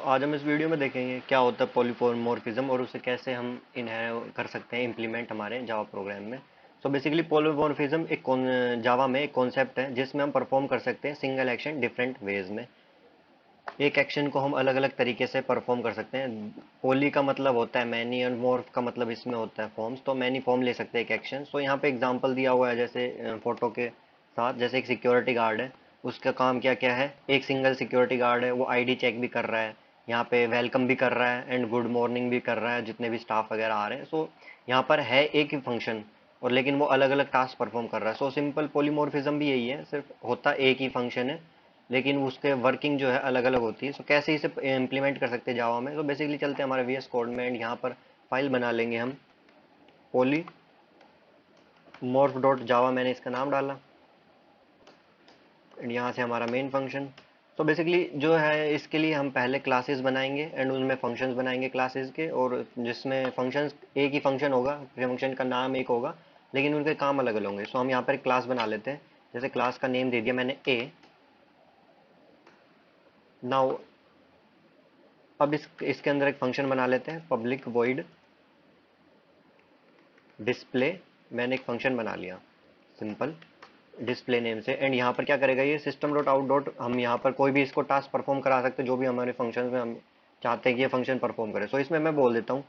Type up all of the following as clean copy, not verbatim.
आज हम इस वीडियो में देखेंगे क्या होता है पॉलीमॉर्फिज्म और उसे कैसे हम इन्हें कर सकते हैं इम्प्लीमेंट हमारे जावा प्रोग्राम में। सो बेसिकली पॉलीमॉर्फिज्म एक जावा में एक कॉन्सेप्ट है जिसमें हम परफॉर्म कर सकते हैं सिंगल एक्शन डिफरेंट वेज में। एक एक्शन को हम अलग अलग तरीके से परफॉर्म कर सकते हैं। पोली का मतलब होता है मैनी और मॉर्फ का मतलब इसमें होता है फॉर्म्स, तो मैनी फॉर्म ले सकते हैं एक एक्शन। सो यहाँ पे एग्जांपल दिया हुआ है जैसे फोटो के साथ, जैसे एक सिक्योरिटी गार्ड है, उसका काम क्या क्या है। एक सिंगल सिक्योरिटी गार्ड है, वो आईडी चेक भी कर रहा है, यहाँ पे वेलकम भी कर रहा है एंड गुड मॉर्निंग भी कर रहा है जितने भी स्टाफ वगैरह आ रहे हैं। सो यहाँ पर है एक ही फंक्शन और लेकिन वो अलग अलग टास्क परफॉर्म कर रहा है। सो सिंपल पॉलीमॉर्फिज्म भी यही है, सिर्फ होता एक ही फंक्शन है लेकिन उसके वर्किंग जो है अलग अलग होती है। सो कैसे इसे इम्प्लीमेंट कर सकते हैं जावा में। तो बेसिकली चलते हैं हमारे वीएस कोड में एंड यहाँ पर फाइल बना लेंगे हम पोली मॉर्फ डॉट जावा, मैंने इसका नाम डाला एंड यहाँ से हमारा मेन फंक्शन। तो बेसिकली जो है इसके लिए हम पहले क्लासेस बनाएंगे एंड उनमें फंक्शंस बनाएंगे क्लासेस के, और जिसमें फंक्शंस एक ही फंक्शन होगा, फंक्शन का नाम एक होगा लेकिन उनके काम अलग अलग होंगे। सो हम यहाँ पर एक क्लास बना लेते हैं, जैसे क्लास का नेम दे दिया मैंने ए। नाउ अब इसके अंदर एक फंक्शन बना लेते हैं पब्लिक वॉइड डिस्प्ले। मैंने एक फंक्शन बना लिया सिंपल डिस्प्ले नेम से एंड यहाँ पर क्या करेगा ये सिस्टम डॉट आउट डॉट, हम यहाँ पर कोई भी इसको टास्क परफॉर्म करा सकते हैं जो भी हमारे फंक्शन में हम चाहते हैं कि ये फंक्शन परफॉर्म करे। सो इसमें मैं बोल देता हूँ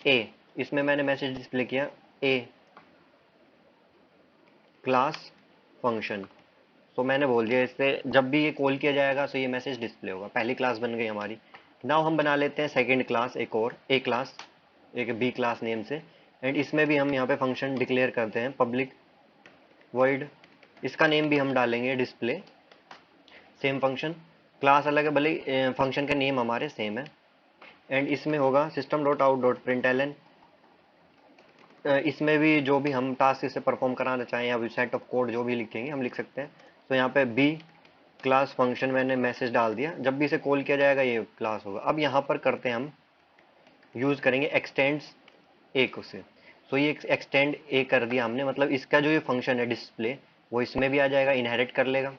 ए, इसमें मैंने मैसेज डिस्प्ले किया ए क्लास फंक्शन। सो मैंने बोल दिया इससे जब भी ये कॉल किया जाएगा तो ये मैसेज डिस्प्ले होगा, पहली क्लास बन गई हमारी। नाउ हम बना लेते हैं सेकेंड क्लास, एक और ए क्लास, एक बी क्लास नेम से एंड इसमें भी हम यहाँ पे फंक्शन डिक्लेयर करते हैं पब्लिक वॉइड, इसका नेम भी हम डालेंगे डिस्प्ले। सेम फंक्शन, क्लास अलग है भले फंक्शन के नेम हमारे सेम है एंड इसमें होगा system dot out dot println. इसमें भी जो भी हम टास्क इसे परफॉर्म कराना चाहें या सेट ऑफ कोड जो भी लिखेंगे हम लिख सकते हैं। तो यहाँ पे बी क्लास फंक्शन मैंने मैसेज डाल दिया, जब भी इसे कॉल किया जाएगा ये क्लास होगा। अब यहाँ पर करते हैं हम यूज करेंगे एक्सटेंड्स ए को से। सो ये एक्सटेंड ए कर दिया हमने, मतलब इसका जो ये फंक्शन है डिस्प्ले वो इसमें भी आ जाएगा, इनहेरिट कर लेगा।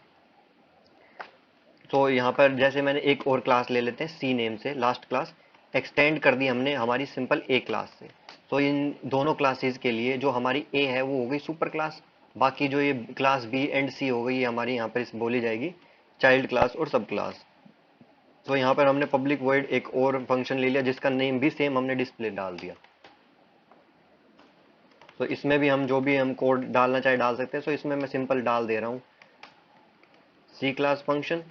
तो यहाँ पर जैसे मैंने एक और क्लास ले लेते हैं सी नेम से, लास्ट क्लास एक्सटेंड कर दी हमने हमारी सिंपल ए क्लास से। तो इन दोनों क्लासेस के लिए जो हमारी ए है वो हो गई सुपर क्लास, बाकी जो ये क्लास बी एंड सी हो गई ये हमारी यहाँ पर इस बोली जाएगी चाइल्ड क्लास और सब क्लास। तो यहाँ पर हमने पब्लिक वॉइड एक और फंक्शन ले लिया जिसका नेम भी सेम हमने डिस्प्ले डाल दिया। तो इसमें भी हम जो भी हम कोड डालना चाहे डाल सकते हैं। सो इसमें मैं सिंपल डाल दे रहा हूँ सी क्लास फंक्शन।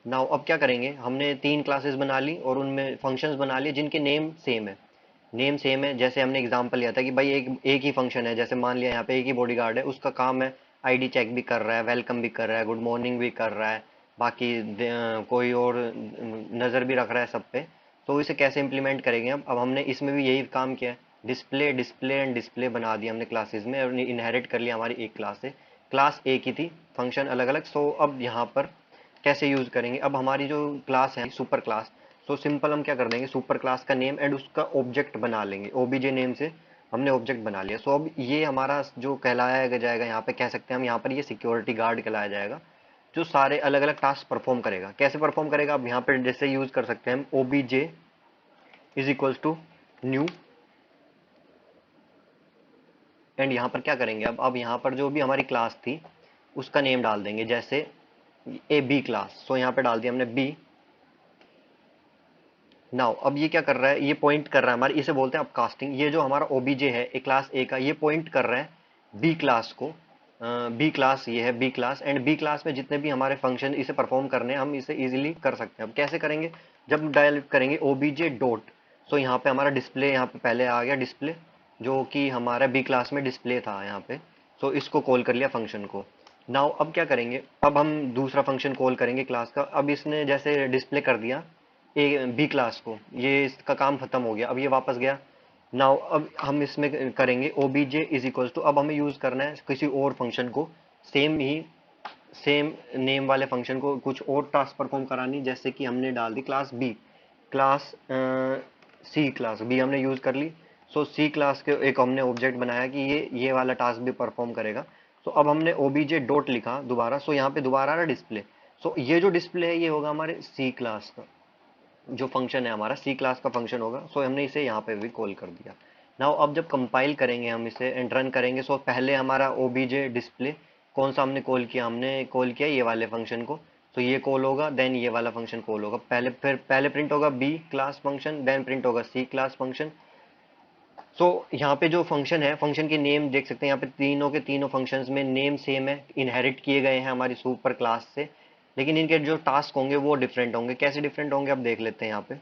नाउ अब क्या करेंगे, हमने तीन क्लासेस बना ली और उनमें फंक्शंस बना लिए जिनके नेम सेम है। नेम सेम है, जैसे हमने एग्जांपल लिया था कि भाई एक ही फंक्शन है, जैसे मान लिया यहाँ पे एक ही बॉडीगार्ड है, उसका काम है आईडी चेक भी कर रहा है, वेलकम भी कर रहा है, गुड मॉर्निंग भी कर रहा है, बाकी कोई और नज़र भी रख रहा है सब पे। तो इसे कैसे इंप्लीमेंट करेंगे अब हमने इसमें भी यही काम किया है, डिस्प्ले डिस्प्ले एंड डिस्प्ले बना दिया हमने क्लासेस में और इनहेरिट कर लिया हमारी एक क्लास से। क्लास एक ही थी, फंक्शन अलग अलग। सो अब यहाँ पर कैसे यूज करेंगे, अब हमारी जो क्लास है सुपर क्लास, सो सिंपल हम क्या कर देंगे सुपर क्लास का नेम एंड उसका ऑब्जेक्ट बना लेंगे, ओबीजे नेम से हमने ऑब्जेक्ट बना लिया। सो अब ये हमारा जो कहलाया जाएगा, यहाँ पे कह सकते हैं हम यहाँ पर ये सिक्योरिटी गार्ड कहलाया जाएगा जो सारे अलग अलग टास्क परफॉर्म करेगा। कैसे परफॉर्म करेगा, अब यहाँ पर जैसे यूज कर सकते हैं हम OBJ is equals to new and यहाँ पर क्या करेंगे, अब यहाँ पर जो भी हमारी क्लास थी उसका नेम डाल देंगे, जैसे ए बी क्लास। सो यहाँ पे डाल दिया हमने बी। नाउ अब ये क्या कर रहा है, ये पॉइंट कर रहा है हमारे, इसे बोलते हैं अपकास्टिंग। ये जो हमारा ओबीजे है ए क्लास ए का, ये पॉइंट कर रहा है बी क्लास को। बी क्लास ये है B class and B class में जितने भी हमारे फंक्शन इसे परफॉर्म करने हैं हम इसे इजीली कर सकते हैं। अब कैसे करेंगे, जब डायल करेंगे ओबीजे डॉट, सो यहाँ पे हमारा डिस्प्ले यहाँ पे पहले आ गया डिस्प्ले जो कि हमारा बी क्लास में डिस्प्ले था यहाँ पे। सो इसको कॉल कर लिया फंक्शन को। नाउ अब क्या करेंगे, अब हम दूसरा फंक्शन कॉल करेंगे क्लास का। अब इसने जैसे डिस्प्ले कर दिया ए बी क्लास को, ये इसका काम खत्म हो गया, अब ये वापस गया। नाउ अब हम इसमें करेंगे ओबीजे इज इक्वल्स टू, अब हमें यूज करना है किसी और फंक्शन को, सेम ही सेम नेम वाले फंक्शन को कुछ और टास्क परफॉर्म करानी, जैसे कि हमने डाल दी class B, class C class B हमने यूज कर ली। सो सी क्लास के एक हमने ऑब्जेक्ट बनाया कि ये वाला टास्क भी परफॉर्म करेगा। सो अब हमने ओबीजे डॉट लिखा दोबारा, सो यहाँ पे दोबारा आ रहा डिस्प्ले। सो ये जो डिस्प्ले है ये होगा हमारे सी क्लास का, जो फंक्शन है हमारा सी क्लास का फंक्शन होगा। सो हमने इसे यहाँ पे भी कॉल कर दिया। नाउ अब जब कंपाइल करेंगे हम इसे एंड रन करेंगे, सो पहले हमारा ओबीजे डिस्प्ले कौन सा हमने कॉल किया, हमने कॉल किया ये वाले फंक्शन को। तो ये कॉल होगा, देन ये वाला फंक्शन कॉल होगा। पहले फिर पहले प्रिंट होगा B class function, then print होगा सी क्लास फंक्शन। सो यहाँ पे जो फंक्शन है, फंक्शन के नेम देख सकते हैं यहाँ पे, तीनों के तीनों फंक्शंस में नेम सेम है, इनहेरिट किए गए हैं हमारी सुपर क्लास से, लेकिन इनके जो टास्क होंगे वो डिफरेंट होंगे। कैसे डिफरेंट होंगे अब देख लेते हैं यहाँ पे।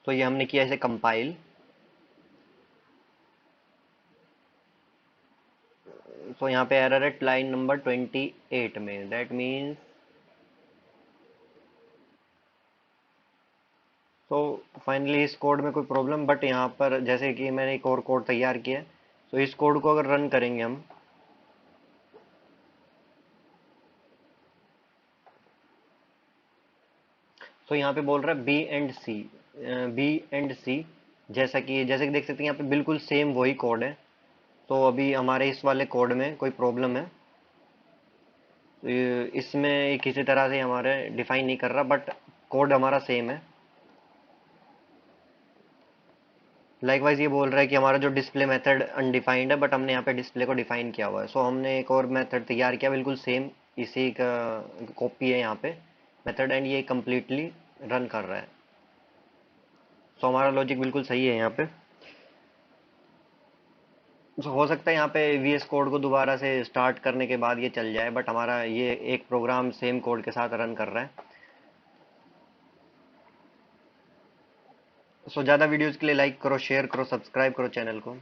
तो ये हमने किया इसे कंपाइल। तो यहाँ पे एरर है लाइन नंबर 28 में, दैट मीन्स, तो फाइनली इस कोड में कोई प्रॉब्लम, बट यहाँ पर जैसे कि मैंने एक और कोड तैयार किया है, तो इस कोड को अगर रन करेंगे हम, तो यहाँ पे बोल रहा है बी एंड सी, जैसा कि देख सकते हैं यहाँ पे बिल्कुल सेम वही कोड है। तो अभी हमारे इस वाले कोड में कोई प्रॉब्लम है, तो इसमें ये किसी तरह से हमारे डिफाइन नहीं कर रहा, बट कोड हमारा सेम है। लाइकवाइज ये बोल रहा है कि हमारा जो डिस्प्ले मेथड अनडिफाइंड है, बट हमने यहाँ पे डिस्प्ले को डिफाइन किया हुआ है। सो हमने एक और मेथड तैयार किया बिल्कुल सेम, इसी का कॉपी है यहाँ पे मेथड, एंड ये कम्प्लीटली रन कर रहा है। सो हमारा लॉजिक बिल्कुल सही है यहाँ पे। हो सकता है यहाँ पे वीएस कोड को दोबारा से स्टार्ट करने के बाद ये चल जाए, बट हमारा ये एक प्रोग्राम सेम कोड के साथ रन कर रहा है। सो ज़्यादा वीडियोस के लिए लाइक करो, शेयर करो, सब्सक्राइब करो चैनल को।